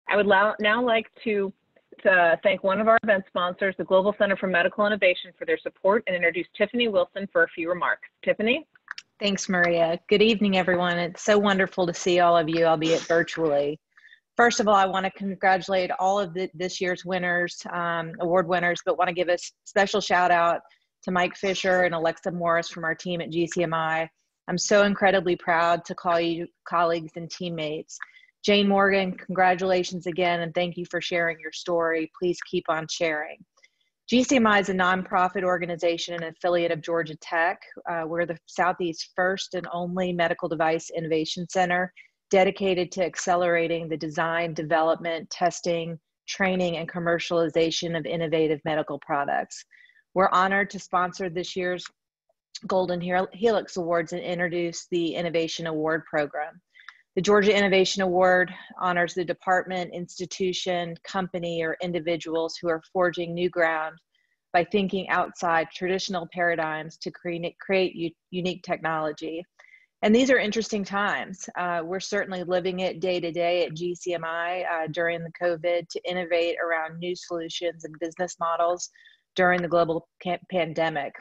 I would now like to thank one of our event sponsors, the Global Center for Medical Innovation, for their support and introduce Tiffany Wilson for a few remarks. Tiffany? Thanks, Maria. Good evening, everyone. It's so wonderful to see all of you, albeit virtually. First of all, I want to congratulate all of this year's winners, award winners, but want to give a special shout out to Mike Fisher and Alexa Morris from our team at GCMI. I'm so incredibly proud to call you colleagues and teammates. Jane Morgan, congratulations again, and thank you for sharing your story. Please keep on sharing. GCMI is a nonprofit organization and affiliate of Georgia Tech. We're the Southeast's first and only medical device innovation center dedicated to accelerating the design, development, testing, training, and commercialization of innovative medical products. We're honored to sponsor this year's Golden Helix Awards and introduce the Innovation Award Program. The Georgia Innovation Award honors the department, institution, company, or individuals who are forging new ground by thinking outside traditional paradigms to create unique technology. And these are interesting times. We're certainly living it day to day at GCMI during the COVID to innovate around new solutions and business models during the global pandemic.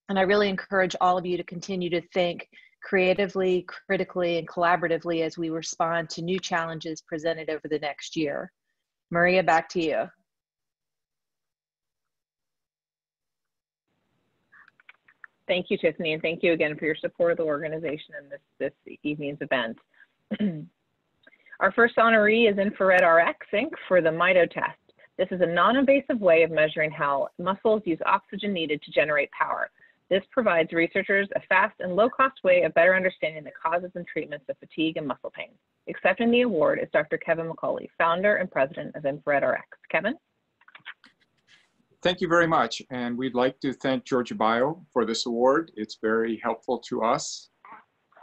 And I really encourage all of you to continue to think creatively, critically, and collaboratively as we respond to new challenges presented over the next year. Maria, back to you. Thank you, Tiffany, and thank you again for your support of the organization and this evening's event. Our first honoree is Infrared RX Inc. for the MITO test. This is a non-invasive way of measuring how muscles use oxygen needed to generate power. This provides researchers a fast and low-cost way of better understanding the causes and treatments of fatigue and muscle pain. Accepting the award is Dr. Kevin McCauley, founder and president of Infrared RX. Kevin? Thank you very much. And we'd like to thank Georgia Bio for this award. It's very helpful to us.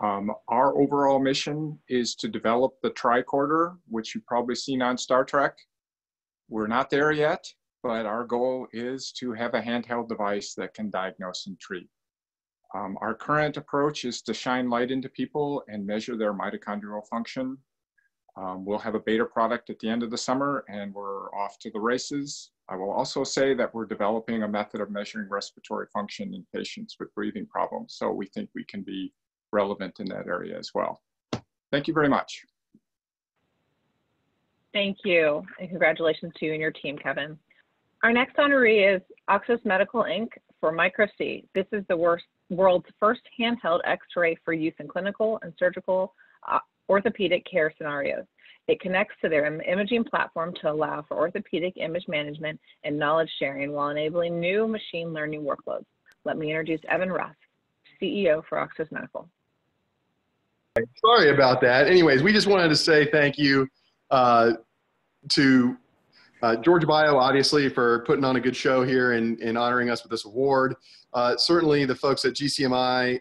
Our overall mission is to develop the tricorder, which you've probably seen on Star Trek. We're not there yet, but our goal is to have a handheld device that can diagnose and treat. Our current approach is to shine light into people and measure their mitochondrial function. We'll have a beta product at the end of the summer and we're off to the races. I will also say that we're developing a method of measuring respiratory function in patients with breathing problems. So we think we can be relevant in that area as well. Thank you very much. Thank you, and congratulations to you and your team, Kevin. Our next honoree is Oxus Medical Inc. for Micro-C. This is the world's first handheld X-ray for use in clinical and surgical orthopedic care scenarios. It connects to their imaging platform to allow for orthopedic image management and knowledge sharing while enabling new machine learning workloads. Let me introduce Evan Russ, CEO for Oxus Medical. Sorry about that. Anyways, we just wanted to say thank you to Georgia Bio, obviously, for putting on a good show here and honoring us with this award. Certainly the folks at GCMI,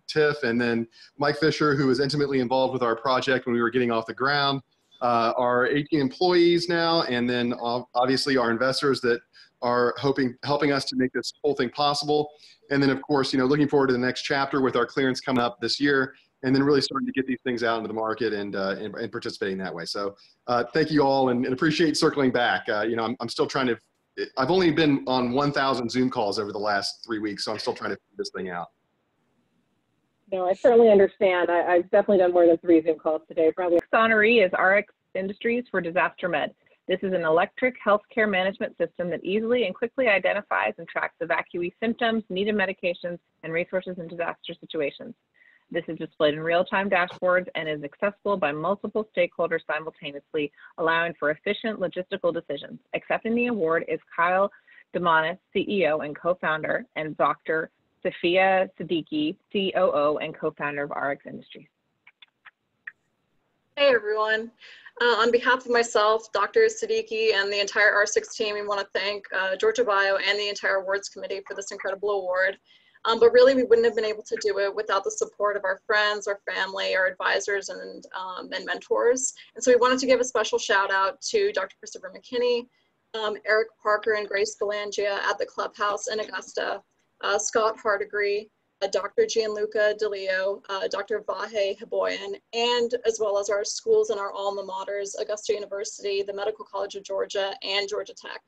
Tiff, and then Mike Fisher, who was intimately involved with our project when we were getting off the ground, our 18 employees now, and then obviously our investors that are helping us to make this whole thing possible. And then, of course, looking forward to the next chapter with our clearance coming up this year, and then really starting to get these things out into the market and participating that way. So thank you all, and appreciate circling back. I'm still trying to, I've only been on 1,000 Zoom calls over the last 3 weeks, so I'm still trying to figure this thing out. No, I certainly understand. I've definitely done more than 3 Zoom calls today. Probably. Next honoree is RX Industries for Disaster Med. This is an electric healthcare management system that easily and quickly identifies and tracks evacuee symptoms, needed medications, and resources in disaster situations. This is displayed in real-time dashboards and is accessible by multiple stakeholders simultaneously, allowing for efficient logistical decisions. Accepting the award is Kyle Demanis, CEO and co-founder, and Dr. Safia Siddiqui, COO and co-founder of RX Industries. Hey everyone. On behalf of myself, Dr. Siddiqui, and the entire R6 team, we want to thank Georgia Bio and the entire awards committee for this incredible award. But really, we wouldn't have been able to do it without the support of our friends, our family, our advisors, and mentors. And so we wanted to give a special shout out to Dr. Christopher McKinney, Eric Parker and Grace Galangia at the Clubhouse in Augusta, Scott Hardigree, Dr. Gianluca DeLeo, Dr. Vahe Haboyan, and as well as our schools and our alma maters, Augusta University, the Medical College of Georgia, and Georgia Tech.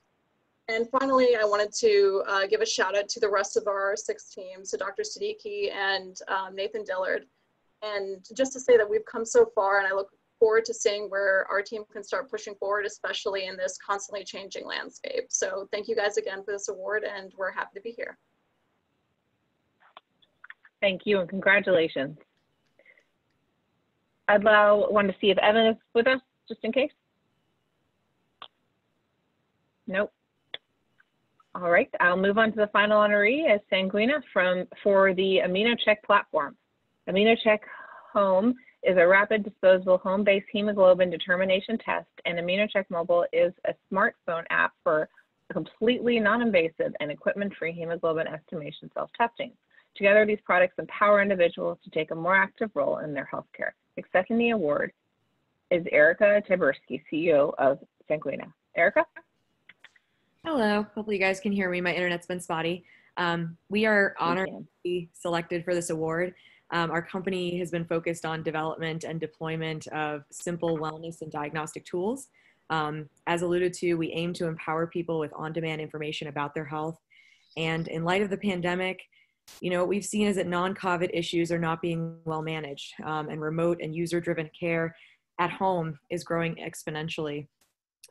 And finally, I wanted to give a shout out to the rest of our 6 teams, so Dr. Siddiqui and Nathan Dillard. And just to say that we've come so far, and I look forward to seeing where our team can start pushing forward, especially in this constantly changing landscape. So thank you guys again for this award, and we're happy to be here. Thank you and congratulations. I'd want to see if Evan is with us, just in case. Nope. All right, I'll move on to the final honoree as Sanguina for the AminoCheck platform. AminoCheck Home is a rapid disposable home-based hemoglobin determination test, and AminoCheck Mobile is a smartphone app for completely non-invasive and equipment-free hemoglobin estimation self-testing. Together, these products empower individuals to take a more active role in their healthcare. Accepting the award is Erica Taberski, CEO of Sanguina. Erica? Hello, hopefully you guys can hear me. My internet's been spotty. We are honored to be selected for this award. Our company has been focused on development and deployment of simple wellness and diagnostic tools. As alluded to, we aim to empower people with on-demand information about their health. And in light of the pandemic, what we've seen is that non-COVID issues are not being well managed, and remote and user-driven care at home is growing exponentially.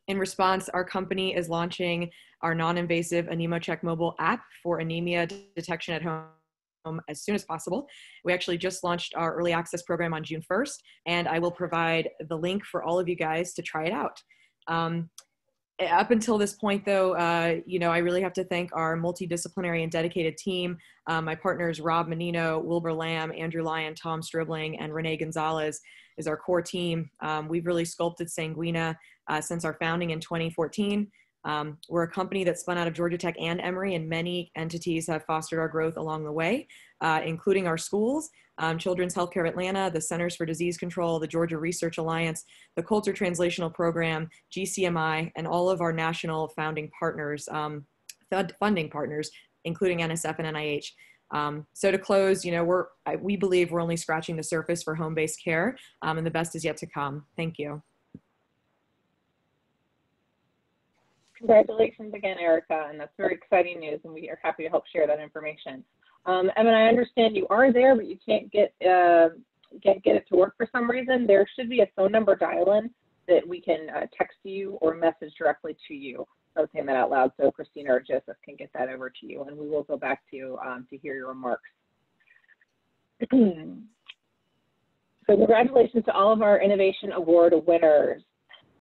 In response, our company is launching our non-invasive AnemoCheck mobile app for anemia detection at home as soon as possible. We actually just launched our early access program on June 1st, and I will provide the link for all of you guys to try it out. Up until this point, though, I really have to thank our multidisciplinary and dedicated team. My partners, Rob Menino, Wilbur Lamb, Andrew Lyon, Tom Stribling, and Renee Gonzalez is our core team. We've really sculpted Sanguina since our founding in 2014. We're a company that spun out of Georgia Tech and Emory, and many entities have fostered our growth along the way, including our schools, Children's Healthcare of Atlanta, the Centers for Disease Control, the Georgia Research Alliance, the Coulter Translational Program, GCMI, and all of our national founding partners, funding partners, including NSF and NIH. So to close, we believe we're only scratching the surface for home-based care, and the best is yet to come. Thank you. Congratulations again, Erica, and that's very exciting news, and we are happy to help share that information. Evan, I understand you are there, but you can't get it to work for some reason. There should be a phone number dial-in that we can text you or message directly to you. I was saying that out loud so Christina or Joseph can get that over to you, and we will go back to you to hear your remarks. So congratulations to all of our Innovation Award winners.